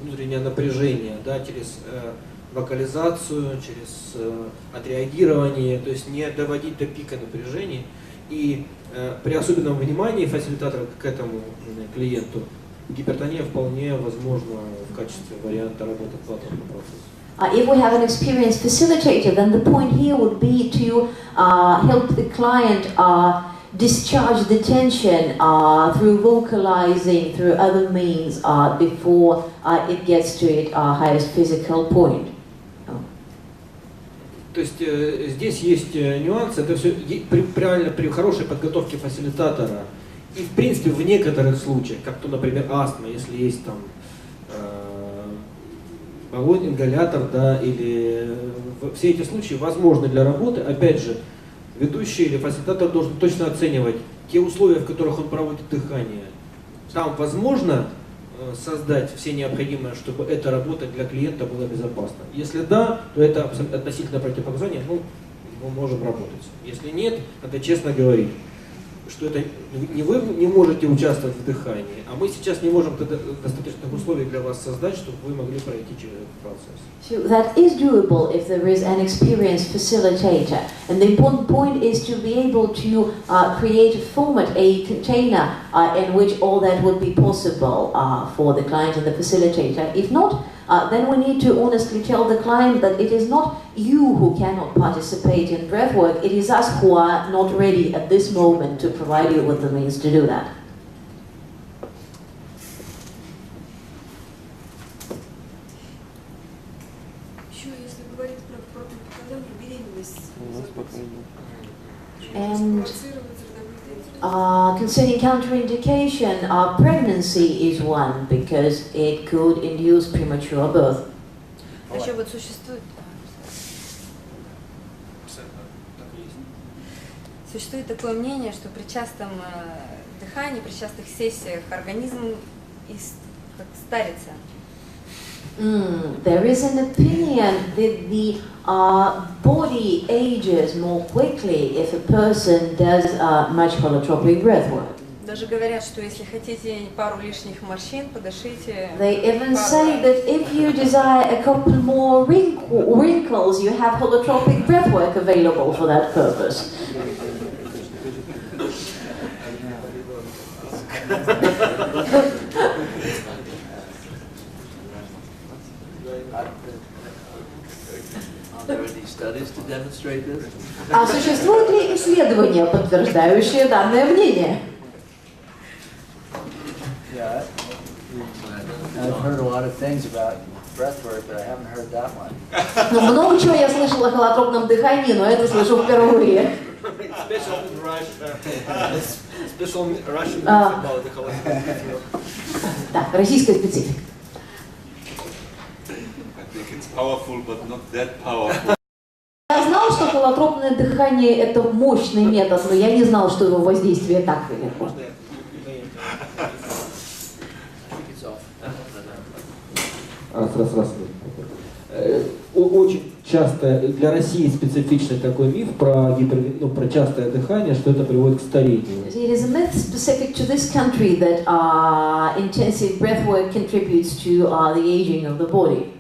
внутреннее напряжение, да, через вокализацию, через отреагирование, то есть не доводить до пика напряжения. И при особенном внимании фасилитатора к этому клиенту гипертония вполне возможна в качестве варианта работы в платформенном процессе. if we have an experienced facilitator, then the point here would be to help the client discharge the tension through vocalizing, through other means before it gets to its highest physical point. То есть здесь есть нюансы, это все при хорошей подготовке фасилитатора и в принципе в некоторых случаях, как то, например, астма, если есть там ингалятор, да, или все эти случаи возможны для работы, опять же, ведущий или фасилитатор должен точно оценивать те условия, в которых он проводит дыхание. Там возможно создать все необходимое, чтобы эта работа для клиента была безопасна. Если да, то это относительно противопоказания, мы можем работать. Если нет, надо честно говорить, что это не вы не можете участвовать в дыхании, а мы сейчас не можем достаточных условий для вас создать, чтобы вы могли пройти через этот процесс. So that is doable if there is an experienced facilitator. And the important point is to be able to create a format, a container in which all that would be possible for the client and the facilitator. If not, then we need to honestly tell the client that it is not you who cannot participate in breathwork, it is us who are not ready at this moment to provide you with the means to do that. Еще если говорить про противопоказания, беременность. And concerning counterindication, pregnancy is one because it could induce premature birth. Еще вот существует такое мнение, что при частом дыхании, при частых сессиях организм как старится. There is an opinion that the body ages more quickly if a person does much holotropic breathwork. Даже говорят, что если хотите пару лишних морщин, подышите. They even say that if you desire a couple more wrinkles, you have holotropic breathwork available for that purpose. Are there any studies to demonstrate this? А существуют ли исследования, подтверждающие данное мнение? Yeah, I've heard a lot of things about breathwork, but I haven't heard that one. Ну, много чего я слышала о холотропном дыхании, но это слышу впервые. Special Russian about the holotropic. Так, российская специфика. I think it's powerful, but not that powerful. Я знал, что холотропное дыхание это мощный метод, но я не знал, что его воздействие так велико. Очень часто для России специфичный такой миф про про частое дыхание, что это приводит к старению. It is a myth specific to this country that intensive breathwork contributes to the aging of the body.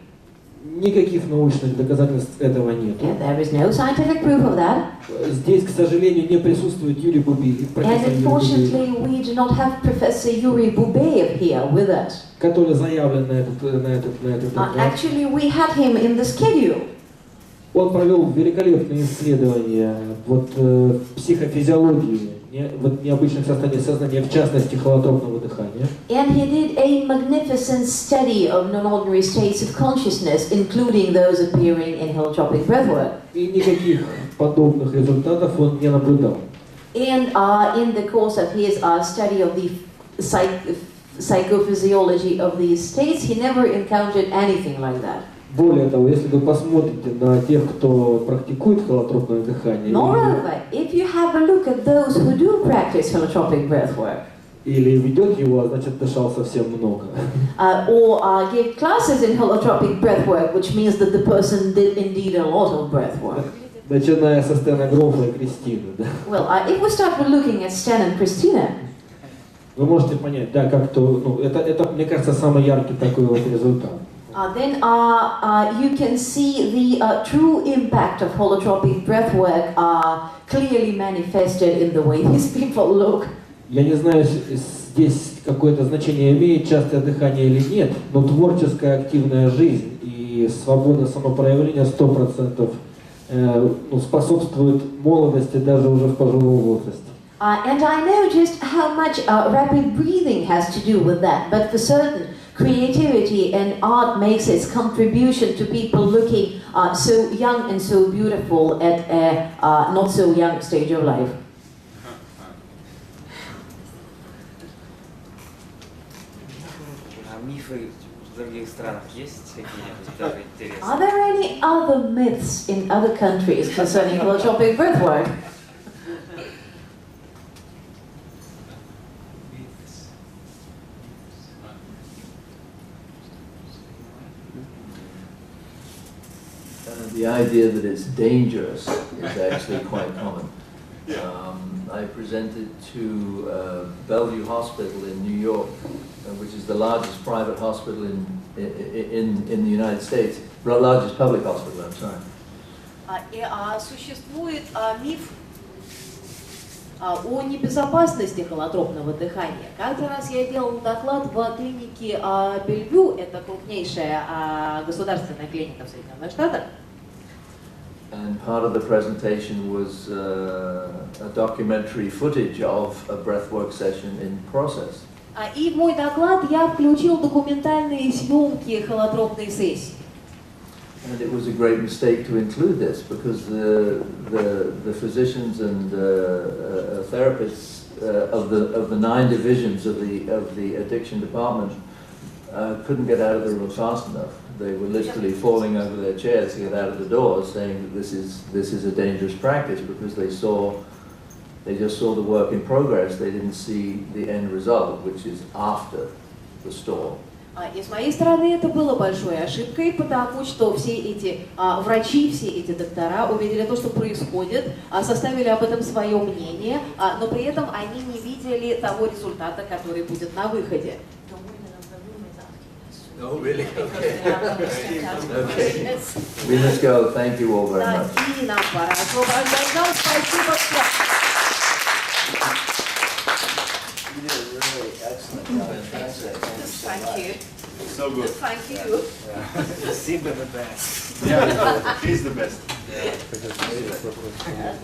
Никаких научных доказательств этого нет. And there is no scientific proof of that. Здесь, к сожалению, не присутствует Юрий Бубеев, And unfortunately, we do not have Professor Yuri Bubeyev here with us. который заявлен на этот доклад. Actually, we had him in the schedule. Он провел великолепные исследования психофизиологии, необычных состояний сознания, в частности, холотропного дыхания. And he did a magnificent study of non-ordinary states of consciousness, including those appearing in holotropic breathwork. И никаких подобных результатов он не наблюдал. And in the course of his study of the psychophysiology of these states, he never encountered anything like that. Более того, если вы посмотрите на тех, кто практикует холотропное дыхание, Moreover, if you have a look at those who do practice holotropic breathwork, или ведет его, значит, дышал совсем много. or give classes in holotropic breathwork, which means that the person did indeed a lot of breathwork. Начиная со Стэна Грофа и Кристины. Well, if we start with looking at Stan and Christina, вы можете понять, да, как то, это, мне кажется, самый яркий такой вот результат. then you can see the true impact of holotropic breathwork clearly manifested in the way these people look. Я не знаю, здесь какое-то значение имеет частое дыхание или нет, но творческая активная жизнь и свобода самопроявления 100% способствует молодости даже уже в пожилом возрасте. And I know just how much rapid breathing has to do with that, but for certain, creativity and art makes its contribution to people looking so young and so beautiful at a not so young stage of life. Мифы в других странах есть какие-нибудь даже интересные? Are there any other myths in other countries concerning holotropic breathwork? The idea that it's dangerous is actually quite common. I presented to Bellevue Hospital in New York, which is the largest private hospital in the United States, largest public hospital, I'm sorry. Существует миф о небезопасности холотропного дыхания. Как-то раз я делал доклад в клинике Бельвю, это крупнейшая государственная клиника в Соединенных Штатах. And part of the presentation was a documentary footage of a breathwork session in process. И в мой доклад я включил документальные съемки холотропной сессии. And it was a great mistake to include this because the physicians and therapists of the 9 divisions of the addiction department couldn't get out of the room fast enough. They were literally falling over their chairs to get out of the doors, saying that this is a dangerous practice because they just saw the work in progress. They didn't see the end result, which is after the storm. И с моей стороны это было большой ошибкой, потому что все эти врачи, все эти доктора увидели то, что происходит, составили об этом свое мнение, но при этом они не видели того результата, который будет на выходе. Oh, really? Okay. Okay. We must go. Thank you all very much. И нам пора освобождать зал. Спасибо всем. You did a really excellent job. Fantastic. Thank you. So good. Thank you. Simba the best. Yeah, he's the best. Yeah.